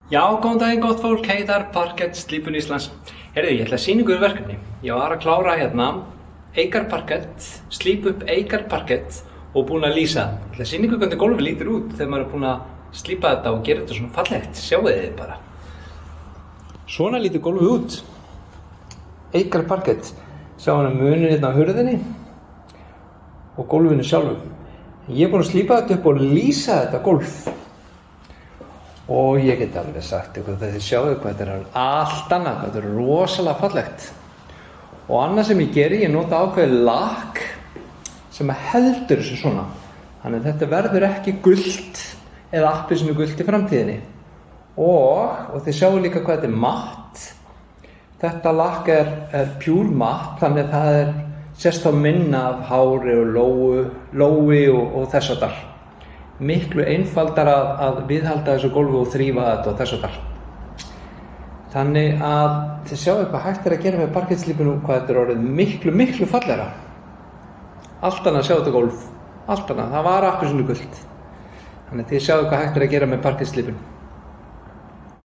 Já, góðan daginn gott fólk, Heiðar, Parkett, Slípun Íslands. Heyrðu, ég ætla að sýna ykkur verkefni. Ég var að klára hérna Eikar Parkett, slípa upp Eikar Parkett og búinn að lýsa. Ég ætla að sýna ykkur hvernig gólfið lítur út þegar maður er búinn að slípa þetta og gera þetta svona fallegt. Sjáu þið bara. Svona lítur gólfið út. Eikar Parkett. Sjáu hana muninn hérna á hurðinni og gólfinu sjálfu. Ég er búinn að slípa þetta upp og lýsa þetta gólf. Og ég get alveg sagt ykkur þegar þið sjáu hvað þetta er allt annað, þetta er rosalega fallegt. Og annað sem ég geri, ég nota ákveðið lakk sem heldur þessu svona. Þannig að þetta verður ekki gult eða appelsínu gult í framtíðinni. Og þið sjáu líka hvað þetta er matt. Þetta lakk er pure matt, þannig að það er sérst á minna af hári og lói og þess að þar. Miklu einfaldar að viðhalda þessu gólfi og þrífa þetta og þess að þar. Þannig að þið sjáu hvað hægt er að gera með parkettslípinu, hvað þetta er orðið miklu fallegra. Allt annað að sjá þetta gólf, allt annað, það var appelsínu gult. Þannig að þið sjáu hvað hægt er að gera með parkettslípinu.